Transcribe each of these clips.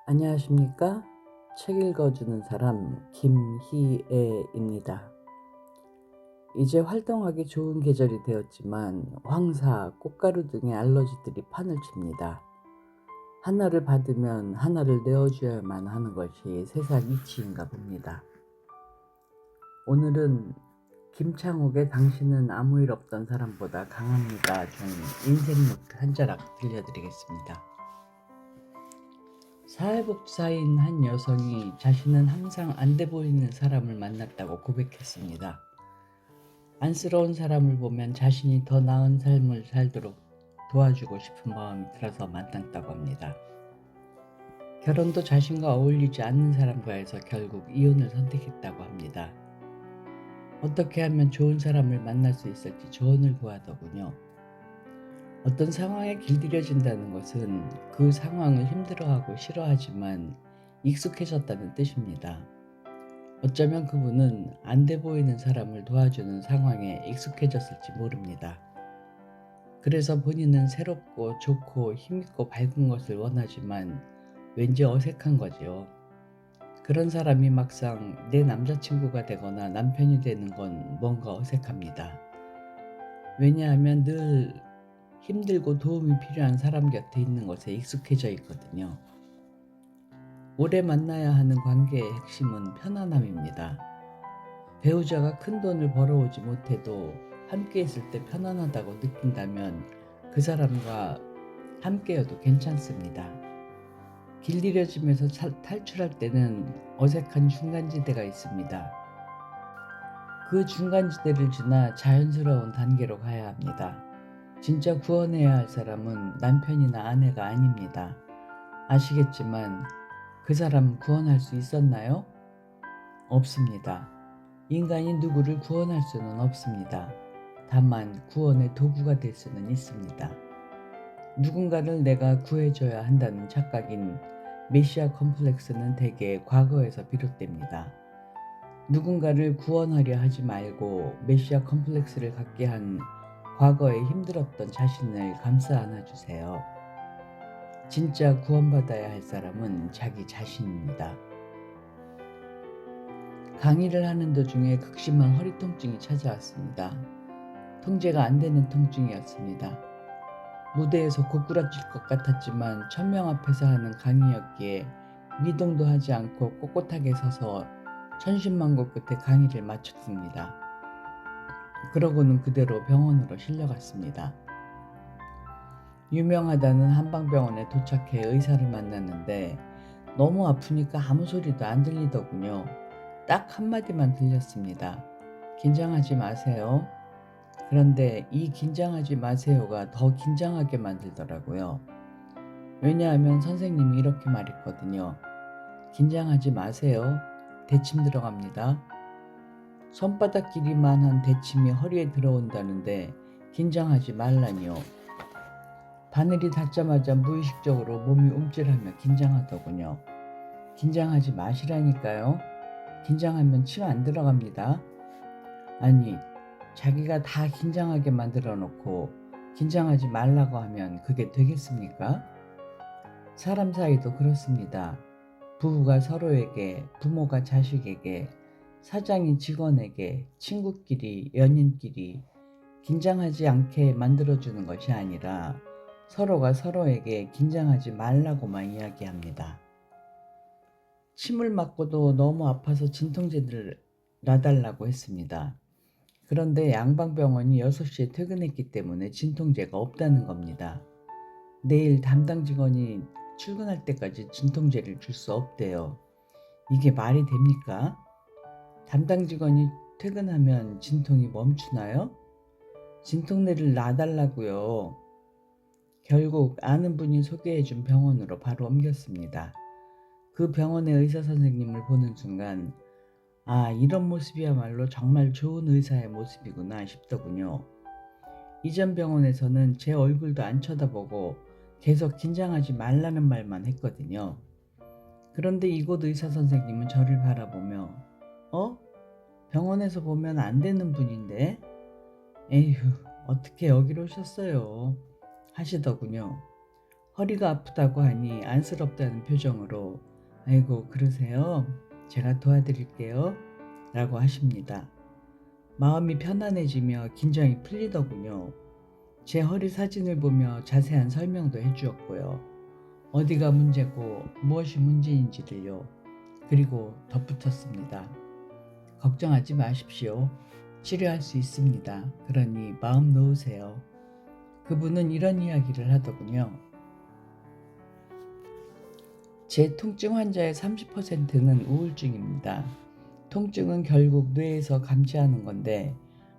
안녕하십니까? 책 읽어주는 사람 김희애입니다. 이제 활동하기 좋은 계절이 되었지만 황사, 꽃가루 등의 알러지들이 판을 칩니다. 하나를 받으면 하나를 내어줘야만 하는 것이 세상 이치인가 봅니다. 오늘은 김창옥의 당신은 아무 일 없던 사람보다 강합니다 중 인생 노트 한 자락 들려드리겠습니다. 사회복사인 한 여성이 자신은 항상 안 돼 보이는 사람을 만났다고 고백했습니다. 안쓰러운 사람을 보면 자신이 더 나은 삶을 살도록 도와주고 싶은 마음이 들어서 만났다고 합니다. 결혼도 자신과 어울리지 않는 사람과 해서 결국 이혼을 선택했다고 합니다. 어떻게 하면 좋은 사람을 만날 수 있을지 조언을 구하더군요. 어떤 상황에 길들여진다는 것은 그 상황을 힘들어하고 싫어하지만 익숙해졌다는 뜻입니다. 어쩌면 그분은 안 돼 보이는 사람을 도와주는 상황에 익숙해졌을지 모릅니다. 그래서 본인은 새롭고 좋고 힘있고 밝은 것을 원하지만 왠지 어색한 거죠. 그런 사람이 막상 내 남자친구가 되거나 남편이 되는 건 뭔가 어색합니다. 왜냐하면 늘 힘들고 도움이 필요한 사람 곁에 있는 것에 익숙해져 있거든요. 오래 만나야 하는 관계의 핵심은 편안함입니다. 배우자가 큰 돈을 벌어오지 못해도 함께 있을 때 편안하다고 느낀다면 그 사람과 함께여도 괜찮습니다. 길들여짐에서 탈출할 때는 어색한 중간지대가 있습니다. 그 중간지대를 지나 자연스러운 단계로 가야 합니다. 진짜 구원해야 할 사람은 남편이나 아내가 아닙니다. 아시겠지만 그 사람 구원할 수 있었나요? 없습니다. 인간이 누구를 구원할 수는 없습니다. 다만 구원의 도구가 될 수는 있습니다. 누군가를 내가 구해줘야 한다는 착각인 메시아 컴플렉스는 대개 과거에서 비롯됩니다. 누군가를 구원하려 하지 말고 메시아 컴플렉스를 갖게 한 과거에 힘들었던 자신을 감싸 안아주세요. 진짜 구원받아야 할 사람은 자기 자신입니다. 강의를 하는 도중에 극심한 허리 통증이 찾아왔습니다. 통제가 안 되는 통증이었습니다. 무대에서 고꾸라질 것 같았지만 1000명 앞에서 하는 강의였기에 미동도 하지 않고 꼿꼿하게 서서 천신만고 끝에 강의를 마쳤습니다. 그러고는 그대로 병원으로 실려갔습니다. 유명하다는 한방병원에 도착해 의사를 만났는데 너무 아프니까 아무 소리도 안 들리더군요. 딱 한마디만 들렸습니다. 긴장하지 마세요. 그런데 이 긴장하지 마세요가 더 긴장하게 만들더라고요. 왜냐하면 선생님이 이렇게 말했거든요. 긴장하지 마세요. 대침 들어갑니다. 손바닥 길이만한 대침이 허리에 들어온다는데 긴장하지 말라니요. 바늘이 닿자마자 무의식적으로 몸이 움찔하며 긴장하더군요. 긴장하지 마시라니까요. 긴장하면 침 안 들어갑니다. 아니, 자기가 다 긴장하게 만들어 놓고 긴장하지 말라고 하면 그게 되겠습니까? 사람 사이도 그렇습니다. 부부가 서로에게, 부모가 자식에게, 사장이 직원에게, 친구끼리, 연인끼리 긴장하지 않게 만들어주는 것이 아니라 서로가 서로에게 긴장하지 말라고만 이야기합니다. 침을 맞고도 너무 아파서 진통제를 놔달라고 했습니다. 그런데 양방병원이 6시에 퇴근했기 때문에 진통제가 없다는 겁니다. 내일 담당 직원이 출근할 때까지 진통제를 줄 수 없대요. 이게 말이 됩니까? 담당 직원이 퇴근하면 진통이 멈추나요? 진통제를 놔달라고요. 결국 아는 분이 소개해준 병원으로 바로 옮겼습니다. 그 병원의 의사 선생님을 보는 순간 이런 모습이야말로 정말 좋은 의사의 모습이구나 싶더군요. 이전 병원에서는 제 얼굴도 안 쳐다보고 계속 긴장하지 말라는 말만 했거든요. 그런데 이곳 의사 선생님은 저를 바라보며 병원에서 보면 안 되는 분인데? 에휴, 어떻게 여기로 오셨어요? 하시더군요. 허리가 아프다고 하니 안쓰럽다는 표정으로 아이고 그러세요? 제가 도와드릴게요 라고 하십니다. 마음이 편안해지며 긴장이 풀리더군요. 제 허리 사진을 보며 자세한 설명도 해주었고요. 어디가 문제고 무엇이 문제인지를요. 그리고 덧붙였습니다. 걱정하지 마십시오. 치료할 수 있습니다. 그러니 마음 놓으세요. 그분은 이런 이야기를 하더군요. 제 통증 환자의 30%는 우울증입니다. 통증은 결국 뇌에서 감지하는 건데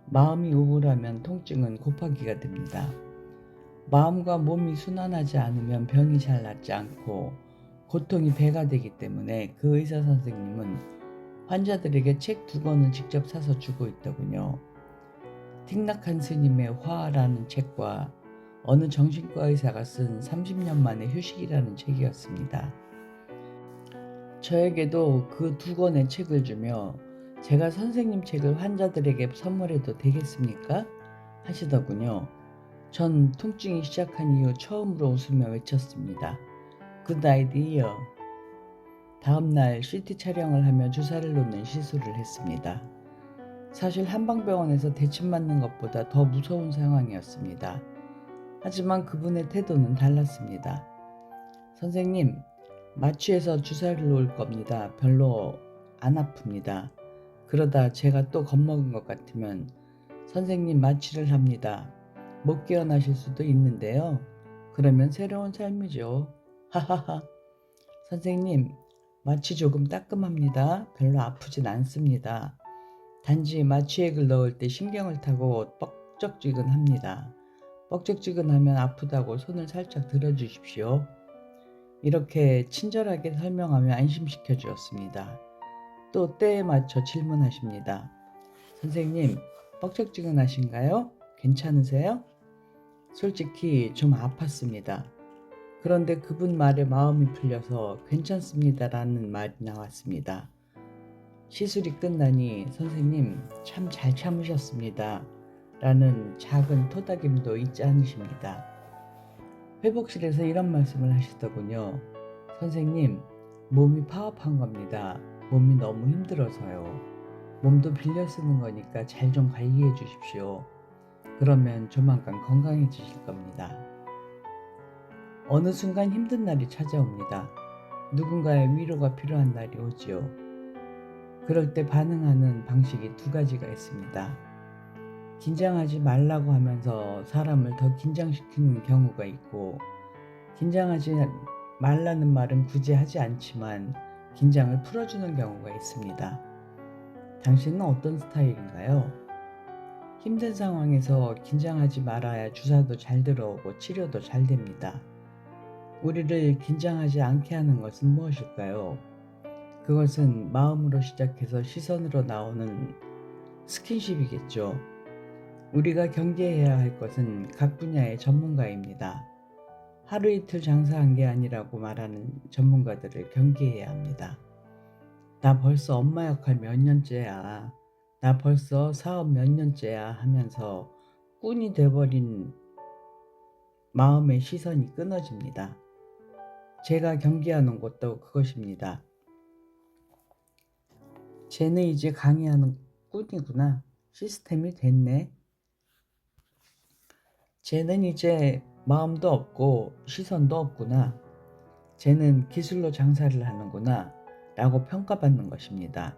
마음이 우울하면 통증은 곱하기가 됩니다. 마음과 몸이 순환하지 않으면 병이 잘 낫지 않고 고통이 배가 되기 때문에 그 의사 선생님은 환자들에게 책 2권을 직접 사서 주고 있더군요. 틱낙한 스님의 화라는 책과 어느 정신과 의사가 쓴 30년 만의 휴식이라는 책이었습니다. 저에게도 그 2권의 책을 주며 제가 선생님 책을 환자들에게 선물해도 되겠습니까? 하시더군요. 전 통증이 시작한 이후 처음으로 웃으며 외쳤습니다. Good idea. 다음날 CT 촬영을 하며 주사를 놓는 시술을 했습니다. 사실 한방병원에서 대침 맞는 것보다 더 무서운 상황이었습니다. 하지만 그분의 태도는 달랐습니다. 선생님, 마취해서 주사를 놓을 겁니다. 별로 안 아픕니다. 그러다 제가 또 겁먹은 것 같으면 선생님 마취를 합니다. 못 깨어나실 수도 있는데요. 그러면 새로운 삶이죠. 하하하. 선생님, 마취 조금 따끔합니다. 별로 아프진 않습니다. 단지 마취액을 넣을 때 신경을 타고 뻑적지근합니다. 뻑적지근하면 아프다고 손을 살짝 들어주십시오. 이렇게 친절하게 설명하며 안심시켜 주었습니다. 또 때에 맞춰 질문하십니다. 선생님, 뻑적지근하신가요? 괜찮으세요? 솔직히 좀 아팠습니다. 그런데 그분 말에 마음이 풀려서 괜찮습니다라는 말이 나왔습니다. 시술이 끝나니 선생님 참 잘 참으셨습니다. 라는 작은 토닥임도 잊지 않으십니다. 회복실에서 이런 말씀을 하시더군요. 선생님, 몸이 파업한 겁니다. 몸이 너무 힘들어서요. 몸도 빌려 쓰는 거니까 잘 좀 관리해 주십시오. 그러면 조만간 건강해지실 겁니다. 어느 순간 힘든 날이 찾아옵니다. 누군가의 위로가 필요한 날이 오지요. 그럴 때 반응하는 방식이 2가지가 있습니다. 긴장하지 말라고 하면서 사람을 더 긴장시키는 경우가 있고, 긴장하지 말라는 말은 굳이 하지 않지만 긴장을 풀어주는 경우가 있습니다. 당신은 어떤 스타일인가요? 힘든 상황에서 긴장하지 말아야 주사도 잘 들어오고 치료도 잘 됩니다. 우리를 긴장하지 않게 하는 것은 무엇일까요? 그것은 마음으로 시작해서 시선으로 나오는 스킨십이겠죠. 우리가 경계해야 할 것은 각 분야의 전문가입니다. 하루 이틀 장사한 게 아니라고 말하는 전문가들을 경계해야 합니다. 나 벌써 엄마 역할 몇 년째야. 나 벌써 사업 몇 년째야 하면서 꾼이 돼버린 마음의 시선이 끊어집니다. 제가 경계하는 것도 그것입니다. 쟤는 이제 강의하는 꾼이구나. 시스템이 됐네. 쟤는 이제 마음도 없고 시선도 없구나. 쟤는 기술로 장사를 하는구나 라고 평가받는 것입니다.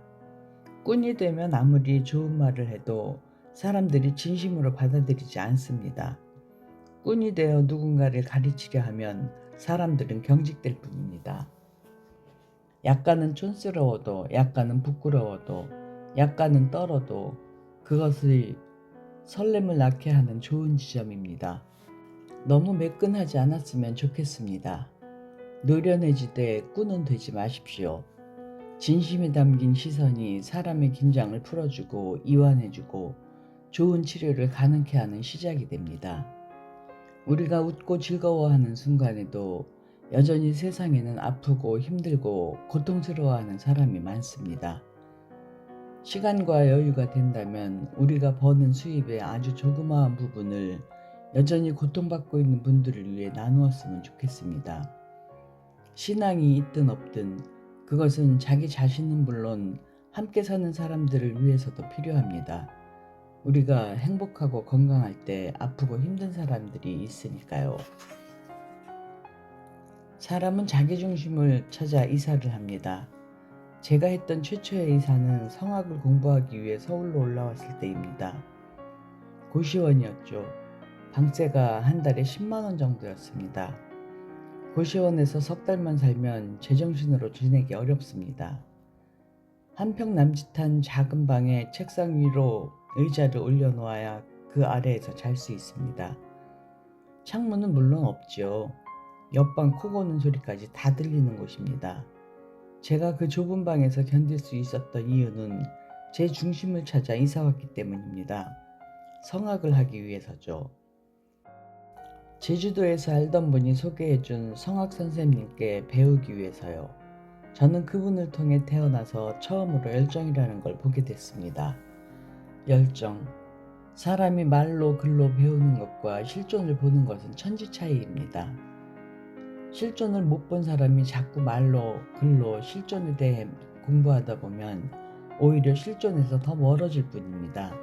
꾼이 되면 아무리 좋은 말을 해도 사람들이 진심으로 받아들이지 않습니다. 꾼이 되어 누군가를 가르치려 하면 사람들은 경직될 뿐입니다. 약간은 촌스러워도, 약간은 부끄러워도, 약간은 떨어도 그것을 설렘을 낳게 하는 좋은 지점입니다. 너무 매끈하지 않았으면 좋겠습니다. 노련해지되 꾼은 되지 마십시오. 진심이 담긴 시선이 사람의 긴장을 풀어주고 이완해주고 좋은 치료를 가능케 하는 시작이 됩니다. 우리가 웃고 즐거워하는 순간에도 여전히 세상에는 아프고 힘들고 고통스러워하는 사람이 많습니다. 시간과 여유가 된다면 우리가 버는 수입의 아주 조그마한 부분을 여전히 고통받고 있는 분들을 위해 나누었으면 좋겠습니다. 신앙이 있든 없든 그것은 자기 자신은 물론 함께 사는 사람들을 위해서도 필요합니다. 우리가 행복하고 건강할 때 아프고 힘든 사람들이 있으니까요. 사람은 자기 중심을 찾아 이사를 합니다. 제가 했던 최초의 이사는 성악을 공부하기 위해 서울로 올라왔을 때입니다. 고시원이었죠. 방세가 한 달에 10만 원 정도였습니다. 고시원에서 석 달만 살면 제정신으로 지내기 어렵습니다. 한 평 남짓한 작은 방에 책상 위로 의자를 올려놓아야 그 아래에서 잘 수 있습니다. 창문은 물론 없지요. 옆방 코 고는 소리까지 다 들리는 곳입니다. 제가 그 좁은 방에서 견딜 수 있었던 이유는 제 중심을 찾아 이사 왔기 때문입니다. 성악을 하기 위해서죠. 제주도에서 알던 분이 소개해준 성악 선생님께 배우기 위해서요. 저는 그분을 통해 태어나서 처음으로 열정이라는 걸 보게 됐습니다. 열정. 사람이 말로 글로 배우는 것과 실존을 보는 것은 천지 차이입니다. 실존을 못 본 사람이 자꾸 말로 글로 실존에 대해 공부하다 보면 오히려 실존에서 더 멀어질 뿐입니다.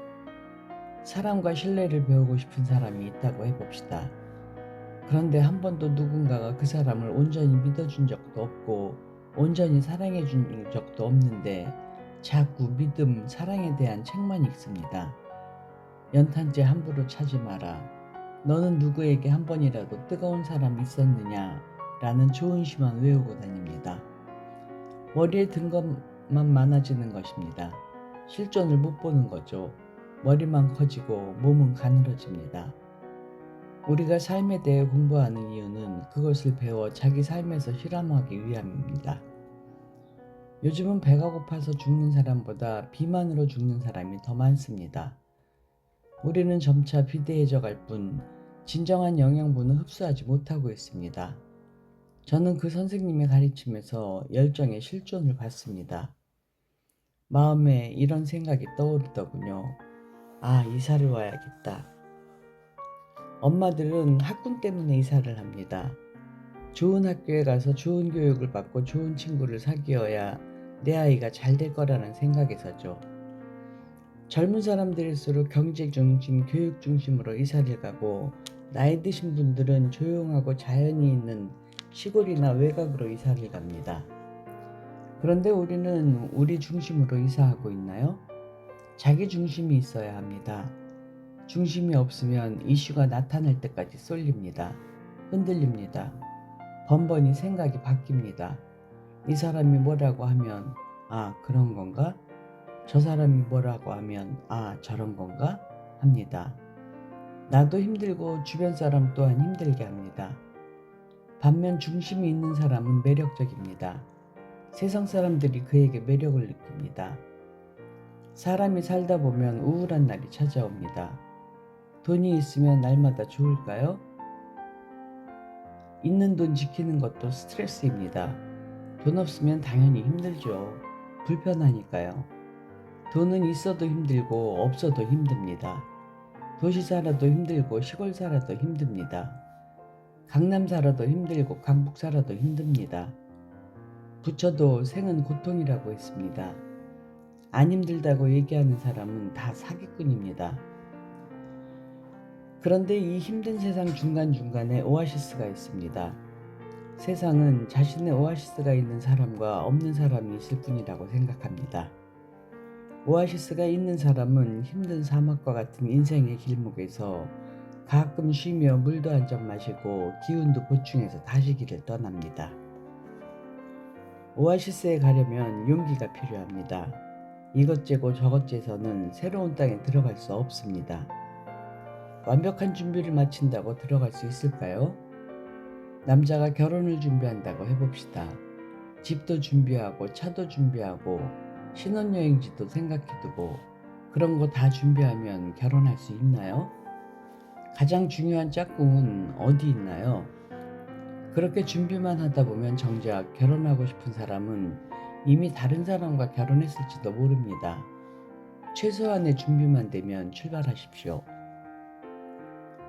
사람과 신뢰를 배우고 싶은 사람이 있다고 해봅시다. 그런데 한 번도 누군가가 그 사람을 온전히 믿어준 적도 없고 온전히 사랑해준 적도 없는데 자꾸 믿음, 사랑에 대한 책만 읽습니다. 연탄재 함부로 차지 마라. 너는 누구에게 한 번이라도 뜨거운 사람이 있었느냐? 라는 좋은 시만 외우고 다닙니다. 머리에 든 것만 많아지는 것입니다. 실존을 못 보는 거죠. 머리만 커지고 몸은 가늘어집니다. 우리가 삶에 대해 공부하는 이유는 그것을 배워 자기 삶에서 실험하기 위함입니다. 요즘은 배가 고파서 죽는 사람보다 비만으로 죽는 사람이 더 많습니다. 우리는 점차 비대해져 갈 뿐 진정한 영양분은 흡수하지 못하고 있습니다. 저는 그 선생님의 가르침에서 열정의 실존을 봤습니다. 마음에 이런 생각이 떠오르더군요. 아, 이사를 와야겠다. 엄마들은 학군 때문에 이사를 합니다. 좋은 학교에 가서 좋은 교육을 받고 좋은 친구를 사귀어야 내 아이가 잘 될 거라는 생각에서죠. 젊은 사람들일수록 경제 중심, 교육 중심으로 이사를 가고 나이 드신 분들은 조용하고 자연이 있는 시골이나 외곽으로 이사를 갑니다. 그런데 우리는 우리 중심으로 이사하고 있나요? 자기 중심이 있어야 합니다. 중심이 없으면 이슈가 나타날 때까지 쏠립니다. 흔들립니다. 번번이 생각이 바뀝니다. 이 사람이 뭐라고 하면 아, 그런 건가? 저 사람이 뭐라고 하면 아, 저런 건가? 합니다. 나도 힘들고 주변 사람 또한 힘들게 합니다. 반면 중심이 있는 사람은 매력적입니다. 세상 사람들이 그에게 매력을 느낍니다. 사람이 살다 보면 우울한 날이 찾아옵니다. 돈이 있으면 날마다 좋을까요? 있는 돈 지키는 것도 스트레스입니다. 돈 없으면 당연히 힘들죠. 불편하니까요. 돈은 있어도 힘들고 없어도 힘듭니다. 도시 살아도 힘들고 시골 살아도 힘듭니다. 강남 살아도 힘들고 강북 살아도 힘듭니다. 부처도 생은 고통이라고 했습니다. 안 힘들다고 얘기하는 사람은 다 사기꾼입니다. 그런데 이 힘든 세상 중간중간에 오아시스가 있습니다. 세상은 자신의 오아시스가 있는 사람과 없는 사람이 있을 뿐이라고 생각합니다. 오아시스가 있는 사람은 힘든 사막과 같은 인생의 길목에서 가끔 쉬며 물도 한 잔 마시고 기운도 보충해서 다시 길을 떠납니다. 오아시스에 가려면 용기가 필요합니다. 이것째고 저것째서는 새로운 땅에 들어갈 수 없습니다. 완벽한 준비를 마친다고 들어갈 수 있을까요? 남자가 결혼을 준비한다고 해봅시다. 집도 준비하고 차도 준비하고 신혼여행지도 생각해두고 그런 거 다 준비하면 결혼할 수 있나요? 가장 중요한 짝꿍은 어디 있나요? 그렇게 준비만 하다 보면 정작 결혼하고 싶은 사람은 이미 다른 사람과 결혼했을지도 모릅니다. 최소한의 준비만 되면 출발하십시오.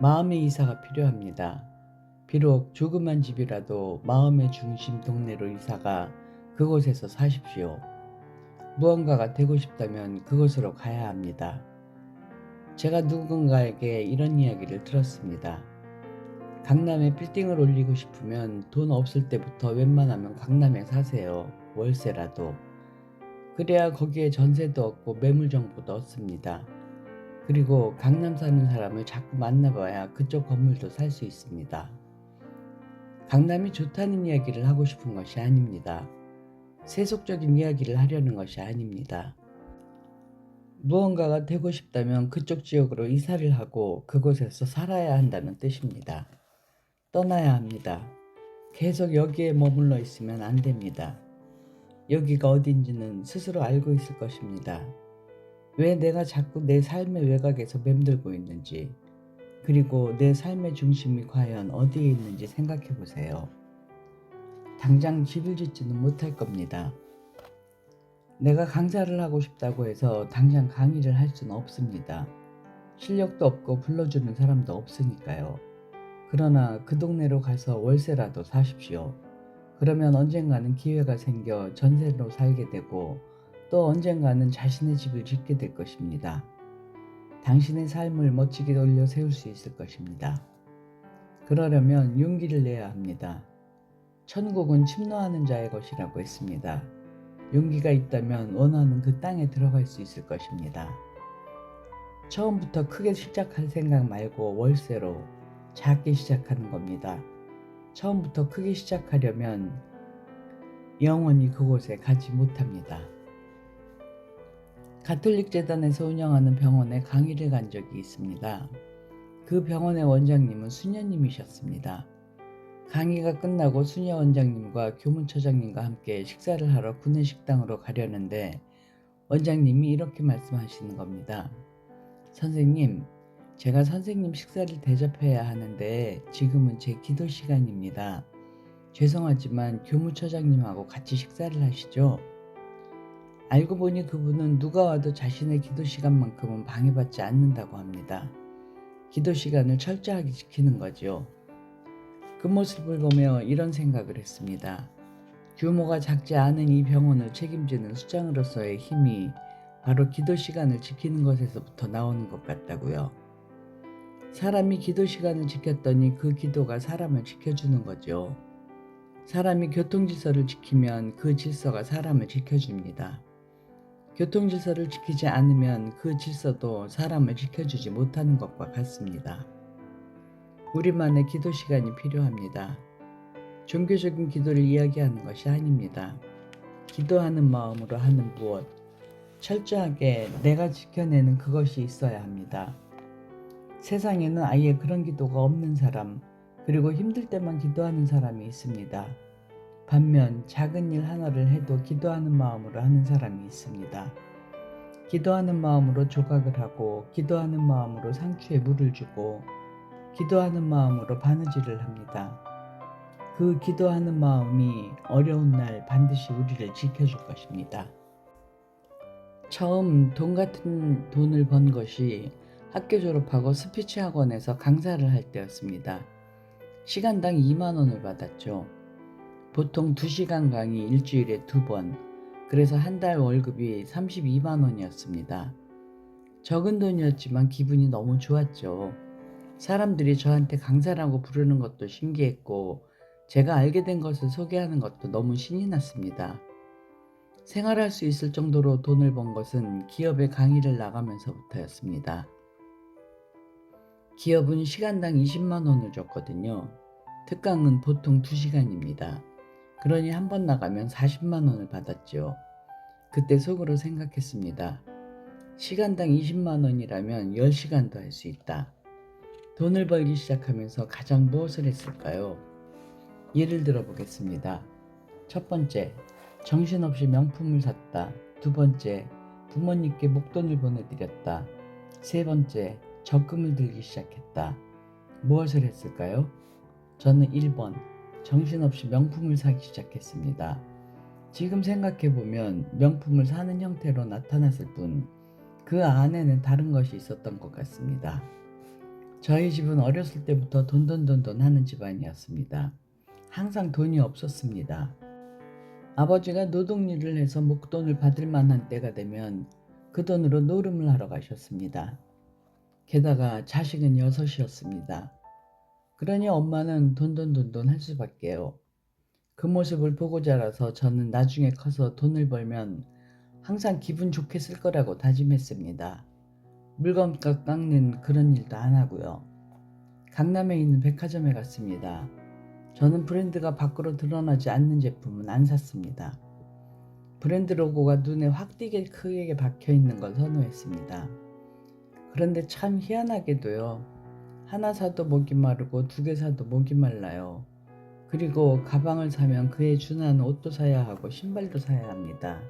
마음의 이사가 필요합니다. 비록 조그만 집이라도 마음의 중심 동네로 이사가 그곳에서 사십시오. 무언가가 되고 싶다면 그곳으로 가야 합니다. 제가 누군가에게 이런 이야기를 들었습니다. 강남에 빌딩을 올리고 싶으면 돈 없을 때부터 웬만하면 강남에 사세요. 월세라도. 그래야 거기에 전세도 얻고 매물 정보도 얻습니다. 그리고 강남 사는 사람을 자꾸 만나봐야 그쪽 건물도 살 수 있습니다. 강남이 좋다는 이야기를 하고 싶은 것이 아닙니다. 세속적인 이야기를 하려는 것이 아닙니다. 무언가가 되고 싶다면 그쪽 지역으로 이사를 하고 그곳에서 살아야 한다는 뜻입니다. 떠나야 합니다. 계속 여기에 머물러 있으면 안 됩니다. 여기가 어딘지는 스스로 알고 있을 것입니다. 왜 내가 자꾸 내 삶의 외곽에서 맴돌고 있는지, 그리고 내 삶의 중심이 과연 어디에 있는지 생각해 보세요. 당장 집을 짓지는 못할 겁니다. 내가 강사를 하고 싶다고 해서 당장 강의를 할 수는 없습니다. 실력도 없고 불러주는 사람도 없으니까요. 그러나 그 동네로 가서 월세라도 사십시오. 그러면 언젠가는 기회가 생겨 전세로 살게 되고 또 언젠가는 자신의 집을 짓게 될 것입니다. 당신의 삶을 멋지게 올려 세울 수 있을 것입니다. 그러려면 용기를 내야 합니다. 천국은 침노하는 자의 것이라고 했습니다. 용기가 있다면 원하는 그 땅에 들어갈 수 있을 것입니다. 처음부터 크게 시작할 생각 말고 월세로 작게 시작하는 겁니다. 처음부터 크게 시작하려면 영원히 그곳에 가지 못합니다. 가톨릭 재단에서 운영하는 병원에 강의를 간 적이 있습니다. 그 병원의 원장님은 수녀님이셨습니다. 강의가 끝나고 수녀 원장님과 교문처장님과 함께 식사를 하러 구내식당으로 가려는데 원장님이 이렇게 말씀하시는 겁니다. 선생님, 제가 선생님 식사를 대접해야 하는데 지금은 제 기도 시간입니다. 죄송하지만 교무처장님하고 같이 식사를 하시죠? 알고 보니 그분은 누가 와도 자신의 기도 시간만큼은 방해받지 않는다고 합니다. 기도 시간을 철저하게 지키는 거죠. 그 모습을 보며 이런 생각을 했습니다. 규모가 작지 않은 이 병원을 책임지는 수장으로서의 힘이 바로 기도 시간을 지키는 것에서부터 나오는 것 같다고요. 사람이 기도 시간을 지켰더니 그 기도가 사람을 지켜주는 거죠. 사람이 교통질서를 지키면 그 질서가 사람을 지켜줍니다. 교통질서를 지키지 않으면 그 질서도 사람을 지켜주지 못하는 것과 같습니다. 우리만의 기도 시간이 필요합니다. 종교적인 기도를 이야기하는 것이 아닙니다. 기도하는 마음으로 하는 무엇, 철저하게 내가 지켜내는 그것이 있어야 합니다. 세상에는 아예 그런 기도가 없는 사람, 그리고 힘들 때만 기도하는 사람이 있습니다. 반면 작은 일 하나를 해도 기도하는 마음으로 하는 사람이 있습니다. 기도하는 마음으로 조각을 하고, 기도하는 마음으로 상추에 물을 주고, 기도하는 마음으로 바느질을 합니다. 그 기도하는 마음이 어려운 날 반드시 우리를 지켜줄 것입니다. 처음 돈 같은 돈을 번 것이 학교 졸업하고 스피치 학원에서 강사를 할 때였습니다. 시간당 2만 원을 받았죠. 보통 2시간 강의 일주일에 2번, 그래서 한 달 월급이 32만 원이었습니다. 적은 돈이었지만 기분이 너무 좋았죠. 사람들이 저한테 강사라고 부르는 것도 신기했고 제가 알게 된 것을 소개하는 것도 너무 신이 났습니다. 생활할 수 있을 정도로 돈을 번 것은 기업에 강의를 나가면서부터였습니다. 기업은 시간당 20만 원을 줬거든요. 특강은 보통 2시간입니다. 그러니 한 번 나가면 40만 원을 받았죠. 그때 속으로 생각했습니다. 시간당 20만 원이라면 10시간도 할 수 있다. 돈을 벌기 시작하면서 가장 무엇을 했을까요? 예를 들어 보겠습니다. 첫 번째, 정신없이 명품을 샀다. 두 번째, 부모님께 목돈을 보내드렸다. 세 번째, 적금을 들기 시작했다. 무엇을 했을까요? 저는 1번, 정신없이 명품을 사기 시작했습니다. 지금 생각해보면 명품을 사는 형태로 나타났을 뿐 그 안에는 다른 것이 있었던 것 같습니다. 저희 집은 어렸을 때부터 돈돈돈돈 하는 집안이었습니다. 항상 돈이 없었습니다. 아버지가 노동일을 해서 목돈을 받을 만한 때가 되면 그 돈으로 노름을 하러 가셨습니다. 게다가 자식은 6이었습니다. 그러니 엄마는 돈돈돈돈 할 수밖에요. 그 모습을 보고 자라서 저는 나중에 커서 돈을 벌면 항상 기분 좋게 쓸 거라고 다짐했습니다. 물건값 깎는 그런 일도 안 하고요. 강남에 있는 백화점에 갔습니다. 저는 브랜드가 밖으로 드러나지 않는 제품은 안 샀습니다. 브랜드 로고가 눈에 확 띄게 크게 박혀 있는 걸 선호했습니다. 그런데 참 희한하게도요. 하나 사도 목이 마르고 2개 사도 목이 말라요. 그리고 가방을 사면 그에 준하는 옷도 사야 하고 신발도 사야 합니다.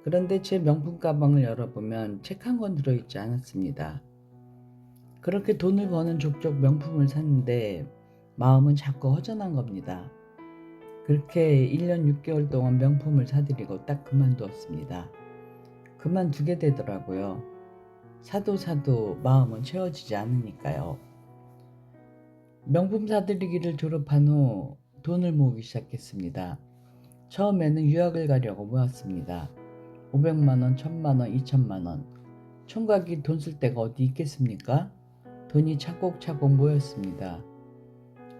그런데 제 명품 가방을 열어보면 책 한 권 들어있지 않았습니다. 그렇게 돈을 버는 족족 명품을 샀는데 마음은 자꾸 허전한 겁니다. 그렇게 1년 6개월 동안 명품을 사들이고 딱 그만두었습니다. 그만두게 되더라고요. 사도 마음은 채워지지 않으니까요. 명품 사들이기를 졸업한 후 돈을 모으기 시작했습니다. 처음에는 유학을 가려고 모았습니다. 500만 원, 1000만 원, 2000만 원. 총각이 돈 쓸 데가 어디 있겠습니까? 돈이 차곡차곡 모였습니다.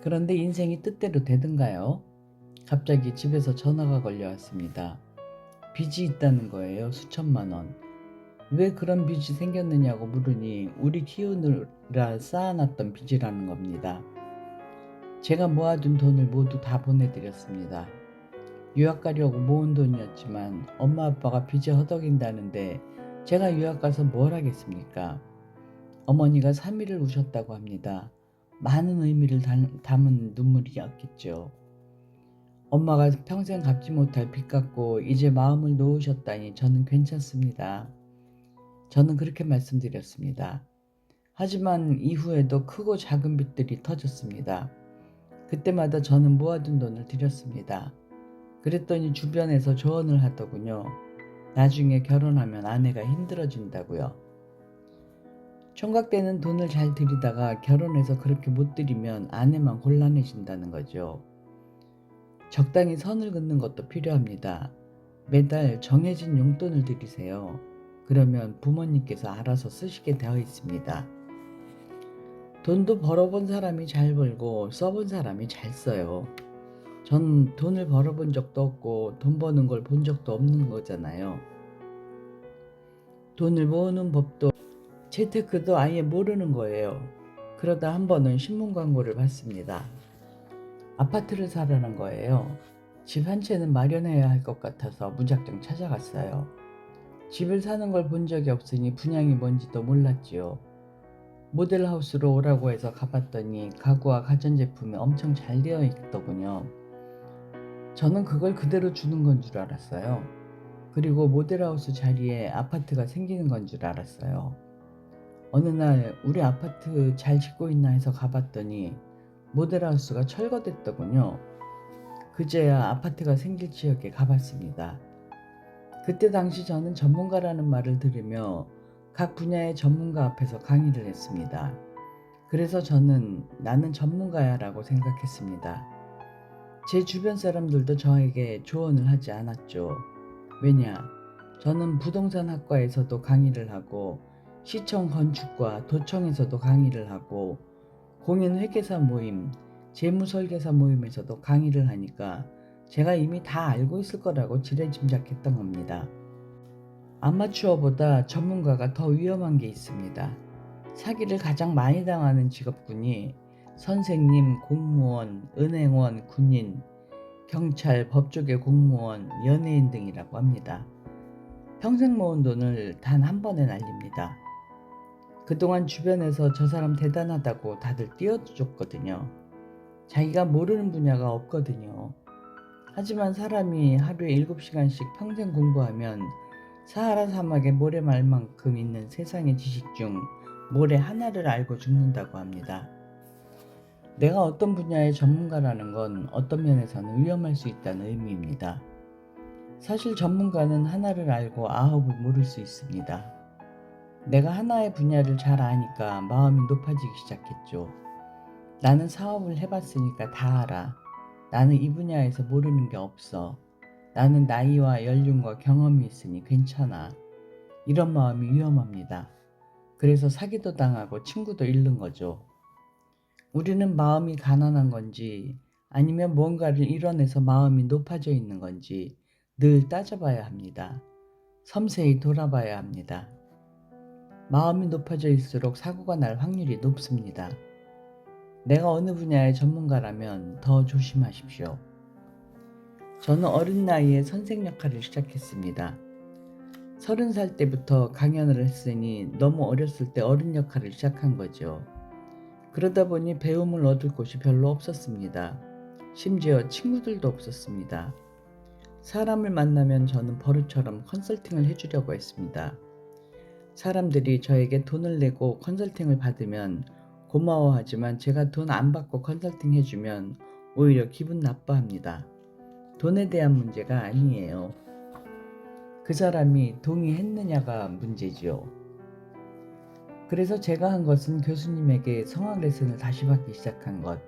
그런데 인생이 뜻대로 되던가요? 갑자기 집에서 전화가 걸려왔습니다. 빚이 있다는 거예요. 수천만 원. 왜 그런 빚이 생겼느냐고 물으니 우리 키우느라 쌓아놨던 빚이라는 겁니다. 제가 모아둔 돈을 모두 다 보내드렸습니다. 유학 가려고 모은 돈이었지만 엄마 아빠가 빚에 허덕인다는데 제가 유학 가서 뭘 하겠습니까? 어머니가 3일을 우셨다고 합니다. 많은 의미를 담은 눈물이었겠죠. 엄마가 평생 갚지 못할 빚 갖고 이제 마음을 놓으셨다니 저는 괜찮습니다. 저는 그렇게 말씀드렸습니다. 하지만 이후에도 크고 작은 빚들이 터졌습니다. 그때마다 저는 모아둔 돈을 드렸습니다. 그랬더니 주변에서 조언을 하더군요. 나중에 결혼하면 아내가 힘들어진다고요. 총각 때는 돈을 잘 들이다가 결혼해서 그렇게 못 들이면 아내만 곤란해진다는 거죠. 적당히 선을 긋는 것도 필요합니다. 매달 정해진 용돈을 들이세요. 그러면 부모님께서 알아서 쓰시게 되어 있습니다. 돈도 벌어본 사람이 잘 벌고 써본 사람이 잘 써요. 전 돈을 벌어본 적도 없고 돈 버는 걸 본 적도 없는 거잖아요. 돈을 모으는 법도 재테크도 아예 모르는 거예요. 그러다 한 번은 신문 광고를 봤습니다. 아파트를 사려는 거예요. 집 한 채는 마련해야 할 것 같아서 무작정 찾아갔어요. 집을 사는 걸 본 적이 없으니 분양이 뭔지도 몰랐지요. 모델하우스로 오라고 해서 가봤더니 가구와 가전제품이 엄청 잘 되어 있더군요. 저는 그걸 그대로 주는 건 줄 알았어요. 그리고 모델하우스 자리에 아파트가 생기는 건 줄 알았어요. 어느 날 우리 아파트 잘 짓고 있나 해서 가봤더니 모델하우스가 철거됐더군요. 그제야 아파트가 생길 지역에 가봤습니다. 그때 당시 저는 전문가라는 말을 들으며 각 분야의 전문가 앞에서 강의를 했습니다. 그래서 저는 나는 전문가야 라고 생각했습니다. 제 주변 사람들도 저에게 조언을 하지 않았죠. 왜냐? 저는 부동산 학과에서도 강의를 하고 시청 건축과 도청에서도 강의를 하고 공인회계사 모임, 재무설계사 모임에서도 강의를 하니까 제가 이미 다 알고 있을 거라고 지레짐작했던 겁니다. 아마추어보다 전문가가 더 위험한 게 있습니다. 사기를 가장 많이 당하는 직업군이 선생님, 공무원, 은행원, 군인, 경찰, 법조계 공무원, 연예인 등이라고 합니다. 평생 모은 돈을 단 한 번에 날립니다. 그동안 주변에서 저 사람 대단하다고 다들 띄워줬거든요. 자기가 모르는 분야가 없거든요. 하지만 사람이 하루에 7시간씩 평생 공부하면 사하라 사막에 모래말만큼 있는 세상의 지식 중 모래 하나를 알고 죽는다고 합니다. 내가 어떤 분야의 전문가라는 건 어떤 면에서는 위험할 수 있다는 의미입니다. 사실 전문가는 하나를 알고 9을 모를 수 있습니다. 내가 하나의 분야를 잘 아니까 마음이 높아지기 시작했죠. 나는 사업을 해봤으니까 다 알아. 나는 이 분야에서 모르는 게 없어. 나는 나이와 연륜과 경험이 있으니 괜찮아. 이런 마음이 위험합니다. 그래서 사기도 당하고 친구도 잃는 거죠. 우리는 마음이 가난한 건지 아니면 뭔가를 이뤄내서 마음이 높아져 있는 건지 늘 따져봐야 합니다. 섬세히 돌아봐야 합니다. 마음이 높아져 있을수록 사고가 날 확률이 높습니다. 내가 어느 분야의 전문가라면 더 조심하십시오. 저는 어린 나이에 선생 역할을 시작했습니다. 30살 때부터 강연을 했으니 너무 어렸을 때 어른 역할을 시작한 거죠. 그러다 보니 배움을 얻을 곳이 별로 없었습니다. 심지어 친구들도 없었습니다. 사람을 만나면 저는 버릇처럼 컨설팅을 해주려고 했습니다. 사람들이 저에게 돈을 내고 컨설팅을 받으면 고마워하지만 제가 돈 안 받고 컨설팅 해주면 오히려 기분 나빠합니다. 돈에 대한 문제가 아니에요. 그 사람이 동의했느냐가 문제지요. 그래서 제가 한 것은 교수님에게 성악 레슨을 다시 받기 시작한 것,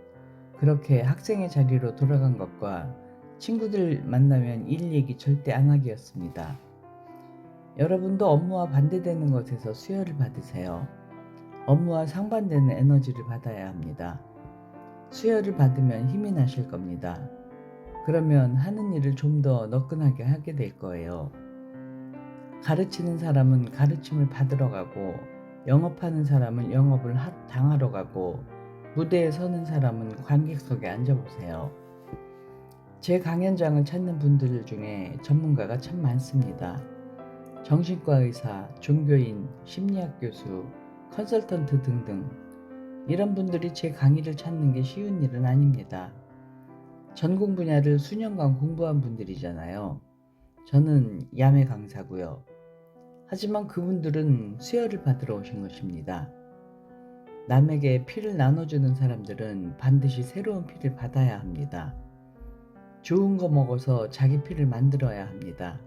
그렇게 학생의 자리로 돌아간 것과 친구들 만나면 일 얘기 절대 안 하기였습니다. 여러분도 업무와 반대되는 것에서 수혈을 받으세요. 업무와 상반되는 에너지를 받아야 합니다. 수혈을 받으면 힘이 나실 겁니다. 그러면 하는 일을 좀 더 너끈하게 하게 될 거예요. 가르치는 사람은 가르침을 받으러 가고, 영업하는 사람은 영업을 당하러 가고, 무대에 서는 사람은 관객석에 앉아보세요. 제 강연장을 찾는 분들 중에 전문가가 참 많습니다. 정신과 의사, 종교인, 심리학 교수, 컨설턴트 등등. 이런 분들이 제 강의를 찾는 게 쉬운 일은 아닙니다. 전공 분야를 수년간 공부한 분들이잖아요. 저는 야매 강사고요. 하지만 그분들은 수혈을 받으러 오신 것입니다. 남에게 피를 나눠주는 사람들은 반드시 새로운 피를 받아야 합니다. 좋은 거 먹어서 자기 피를 만들어야 합니다.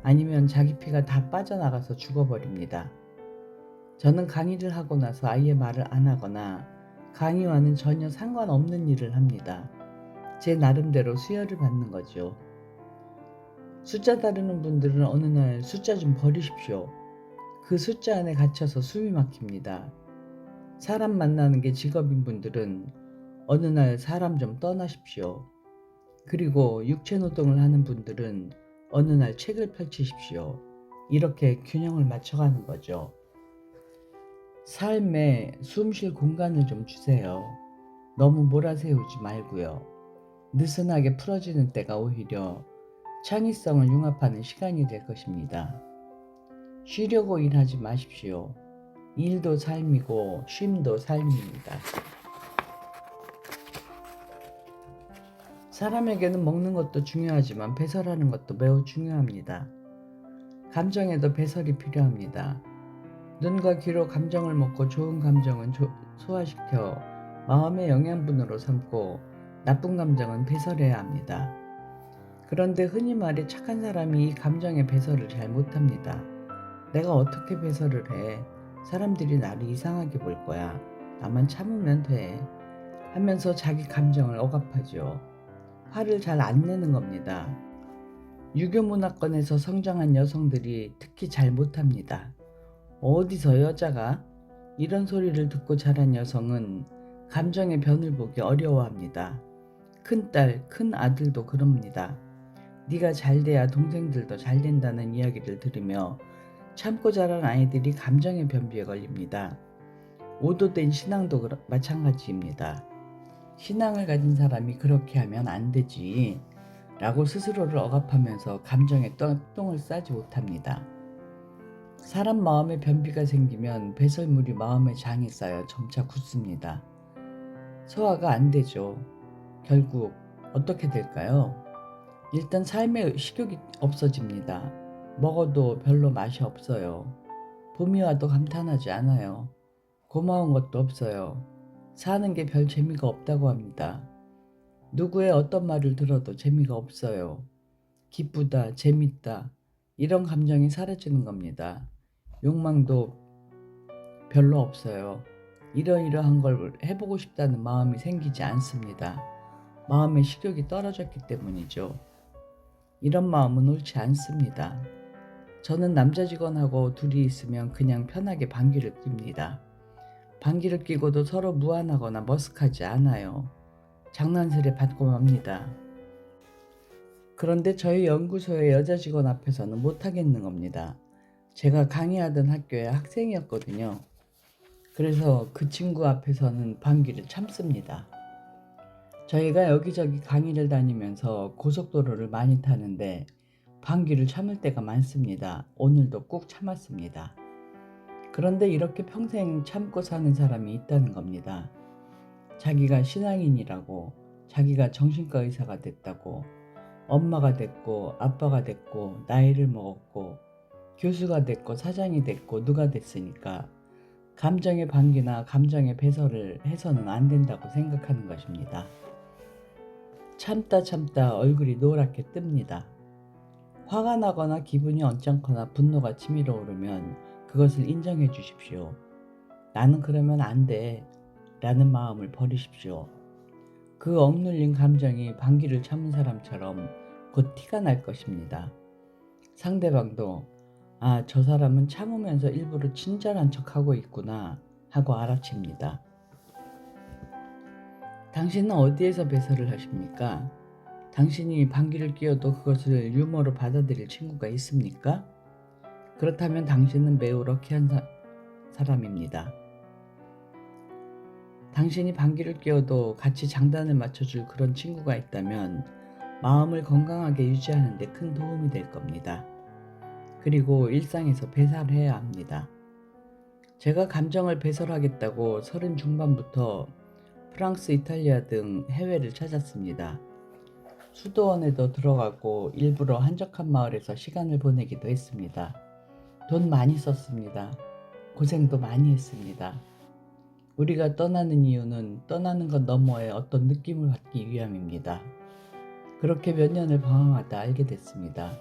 아니면 자기 피가 다 빠져나가서 죽어버립니다. 저는 강의를 하고 나서 아예 말을 안 하거나 강의와는 전혀 상관없는 일을 합니다. 제 나름대로 수혈을 받는 거죠. 숫자 다루는 분들은 어느 날 숫자 좀 버리십시오. 그 숫자 안에 갇혀서 숨이 막힙니다. 사람 만나는 게 직업인 분들은 어느 날 사람 좀 떠나십시오. 그리고 육체 노동을 하는 분들은 어느 날 책을 펼치십시오. 이렇게 균형을 맞춰가는 거죠. 삶에 숨 쉴 공간을 좀 주세요. 너무 몰아세우지 말고요. 느슨하게 풀어지는 때가 오히려 창의성을 융합하는 시간이 될 것입니다. 쉬려고 일하지 마십시오. 일도 삶이고 쉼도 삶입니다. 사람에게는 먹는 것도 중요하지만 배설하는 것도 매우 중요합니다. 감정에도 배설이 필요합니다. 눈과 귀로 감정을 먹고 좋은 감정은 소화시켜 마음의 영양분으로 삼고 나쁜 감정은 배설해야 합니다. 그런데 흔히 말해 착한 사람이 이 감정의 배설을 잘 못합니다. 내가 어떻게 배설을 해? 사람들이 나를 이상하게 볼 거야. 나만 참으면 돼. 하면서 자기 감정을 억압하죠. 화를 잘 안 내는 겁니다. 유교 문화권에서 성장한 여성들이 특히 잘 못합니다. 어디서 여자가? 이런 소리를 듣고 자란 여성은 감정의 변을 보기 어려워합니다. 큰딸, 큰아들도 그럽니다. 네가 잘 돼야 동생들도 잘 된다는 이야기를 들으며 참고 자란 아이들이 감정의 변비에 걸립니다. 오도된 신앙도 마찬가지입니다. 신앙을 가진 사람이 그렇게 하면 안 되지 라고 스스로를 억압하면서 감정에 똥을 싸지 못합니다. 사람 마음에 변비가 생기면 배설물이 마음의 장에 쌓여 점차 굳습니다. 소화가 안 되죠. 결국 어떻게 될까요? 일단 삶에 식욕이 없어집니다. 먹어도 별로 맛이 없어요. 봄이 와도 감탄하지 않아요. 고마운 것도 없어요. 사는 게 별 재미가 없다고 합니다. 누구의 어떤 말을 들어도 재미가 없어요. 기쁘다, 재밌다, 이런 감정이 사라지는 겁니다. 욕망도 별로 없어요. 이러이러한 걸 해보고 싶다는 마음이 생기지 않습니다. 마음의 식욕이 떨어졌기 때문이죠. 이런 마음은 옳지 않습니다. 저는 남자 직원하고 둘이 있으면 그냥 편하게 방귀를 낍니다. 방귀를 뀌고도 서로 무안하거나 머쓱하지 않아요. 장난스레 받고 맙니다. 그런데 저희 연구소의 여자 직원 앞에서는 못하겠는 겁니다. 제가 강의하던 학교의 학생이었거든요. 그래서 그 친구 앞에서는 방귀를 참습니다. 저희가 여기저기 강의를 다니면서 고속도로를 많이 타는데 방귀를 참을 때가 많습니다. 오늘도 꾹 참았습니다. 그런데 이렇게 평생 참고 사는 사람이 있다는 겁니다. 자기가 신앙인이라고, 자기가 정신과 의사가 됐다고, 엄마가 됐고 아빠가 됐고 나이를 먹었고 교수가 됐고 사장이 됐고 누가 됐으니까 감정의 방기나 감정의 배설을 해서는 안 된다고 생각하는 것입니다. 참다 얼굴이 노랗게 뜹니다. 화가 나거나 기분이 언짢거나 분노가 치밀어 오르면 그것을 인정해 주십시오. 나는 그러면 안 돼 라는 마음을 버리십시오. 그 억눌린 감정이 방귀를 참은 사람처럼 곧 티가 날 것입니다. 상대방도 저 사람은 참으면서 일부러 친절한 척하고 있구나 하고 알아챕니다. 당신은 어디에서 배설을 하십니까? 당신이 방귀를 뀌어도 그것을 유머로 받아들일 친구가 있습니까? 그렇다면 당신은 매우 럭키한 사람입니다. 당신이 방귀를 뀌어도 같이 장단을 맞춰줄 그런 친구가 있다면 마음을 건강하게 유지하는 데 큰 도움이 될 겁니다. 그리고 일상에서 배설해야 합니다. 제가 감정을 배설하겠다고 30 중반부터 프랑스, 이탈리아 등 해외를 찾았습니다. 수도원에도 들어가고 일부러 한적한 마을에서 시간을 보내기도 했습니다. 돈 많이 썼습니다. 고생도 많이 했습니다. 우리가 떠나는 이유는 떠나는 것 너머의 어떤 느낌을 받기 위함입니다. 그렇게 몇 년을 방황하다 알게 됐습니다.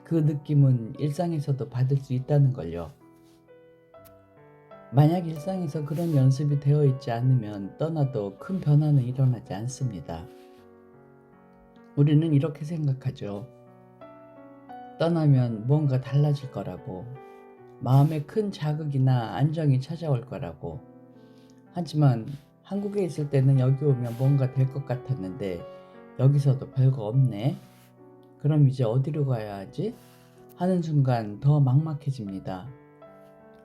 그 느낌은 일상에서도 받을 수 있다는 걸요. 만약 일상에서 그런 연습이 되어 있지 않으면 떠나도 큰 변화는 일어나지 않습니다. 우리는 이렇게 생각하죠. 떠나면 뭔가 달라질 거라고, 마음에 큰 자극이나 안정이 찾아올 거라고. 하지만 한국에 있을 때는 여기 오면 뭔가 될 것 같았는데 여기서도 별거 없네. 그럼 이제 어디로 가야 하지? 하는 순간 더 막막해집니다.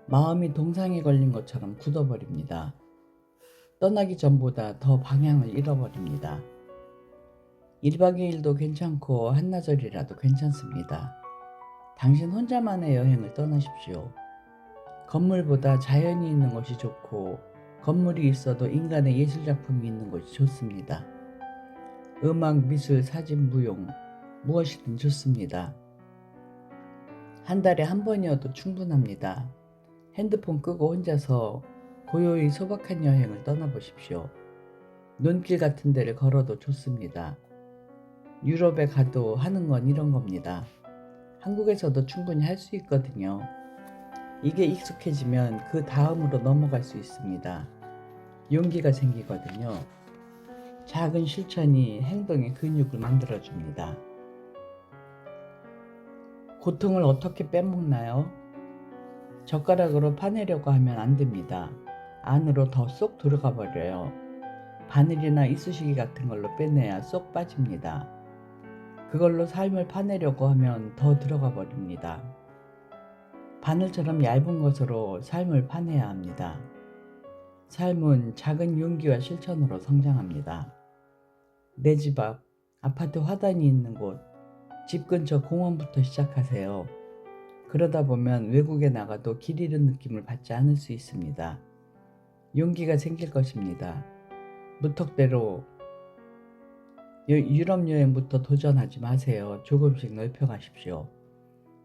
마음이 동상에 걸린 것처럼 굳어버립니다. 떠나기 전보다 더 방향을 잃어버립니다. 1박 2일도 괜찮고 한나절이라도 괜찮습니다. 당신 혼자만의 여행을 떠나십시오. 건물보다 자연이 있는 것이 좋고 건물이 있어도 인간의 예술작품이 있는 것이 좋습니다. 음악, 미술, 사진, 무용 무엇이든 좋습니다. 한 달에 한 번이어도 충분합니다. 핸드폰 끄고 혼자서 고요히 소박한 여행을 떠나보십시오. 논길 같은 데를 걸어도 좋습니다. 유럽에 가도 하는 건 이런 겁니다. 한국에서도 충분히 할 수 있거든요. 이게 익숙해지면 그 다음으로 넘어갈 수 있습니다. 용기가 생기거든요. 작은 실천이 행동의 근육을 만들어줍니다. 고통을 어떻게 빼먹나요? 젓가락으로 파내려고 하면 안 됩니다. 안으로 더 쏙 들어가 버려요. 바늘이나 이쑤시개 같은 걸로 빼내야 쏙 빠집니다. 그걸로 삶을 파내려고 하면 더 들어가 버립니다. 바늘처럼 얇은 것으로 삶을 파내야 합니다. 삶은 작은 용기와 실천으로 성장합니다. 내 집 앞, 아파트 화단이 있는 곳, 집 근처 공원부터 시작하세요. 그러다 보면 외국에 나가도 길 잃은 느낌을 받지 않을 수 있습니다. 용기가 생길 것입니다. 무턱대로 유럽 여행부터 도전하지 마세요. 조금씩 넓혀가십시오.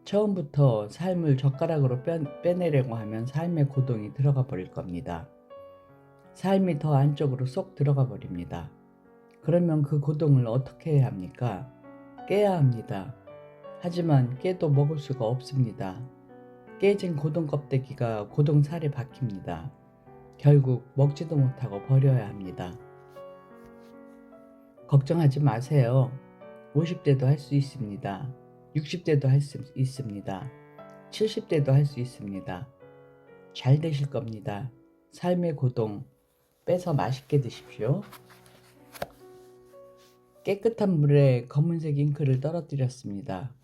처음부터 삶을 젓가락으로 빼내려고 하면 삶의 고동이 들어가 버릴 겁니다. 삶이 더 안쪽으로 쏙 들어가 버립니다. 그러면 그 고동을 어떻게 해야 합니까? 깨야 합니다. 하지만 깨도 먹을 수가 없습니다. 깨진 고동 껍데기가 고동 살에 박힙니다. 결국 먹지도 못하고 버려야 합니다. 걱정하지 마세요. 50대도 할 수 있습니다. 60대도 할 수 있습니다. 70대도 할 수 있습니다. 잘 되실 겁니다. 삶의 고동 빼서 맛있게 드십시오. 깨끗한 물에 검은색 잉크를 떨어뜨렸습니다.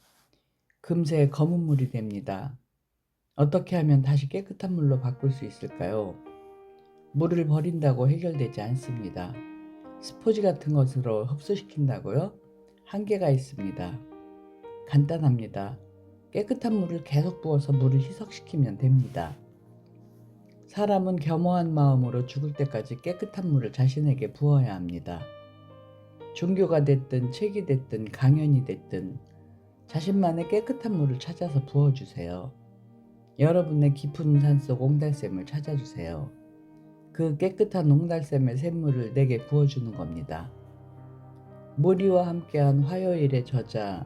금세 검은 물이 됩니다. 어떻게 하면 다시 깨끗한 물로 바꿀 수 있을까요? 물을 버린다고 해결되지 않습니다. 스포지 같은 것으로 흡수시킨다고요? 한계가 있습니다. 간단합니다. 깨끗한 물을 계속 부어서 물을 희석시키면 됩니다. 사람은 겸허한 마음으로 죽을 때까지 깨끗한 물을 자신에게 부어야 합니다. 종교가 됐든 책이 됐든 강연이 됐든 자신만의 깨끗한 물을 찾아서 부어주세요. 여러분의 깊은 산속 옹달샘을 찾아주세요. 그 깨끗한 옹달샘의 샘물을 내게 부어주는 겁니다. 모리와 함께한 화요일의 저자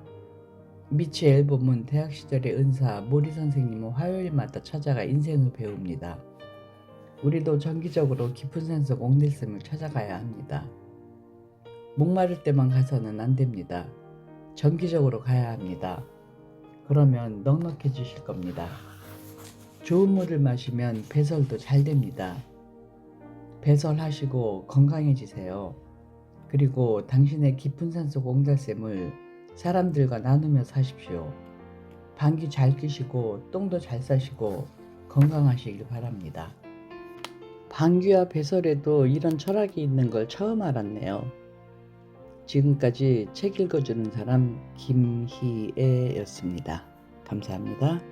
미치 앨범은 대학 시절의 은사 모리 선생님은 화요일마다 찾아가 인생을 배웁니다. 우리도 정기적으로 깊은 산속 옹달샘을 찾아가야 합니다. 목마를 때만 가서는 안 됩니다. 정기적으로 가야 합니다. 그러면 넉넉해지실 겁니다. 좋은 물을 마시면 배설도 잘 됩니다. 배설하시고 건강해지세요. 그리고 당신의 깊은 산속 옹달샘을 사람들과 나누며 사십시오. 방귀 잘 뀌시고 똥도 잘 싸시고 건강하시길 바랍니다. 방귀와 배설에도 이런 철학이 있는 걸 처음 알았네요. 지금까지 책 읽어주는 사람 김희애였습니다. 감사합니다.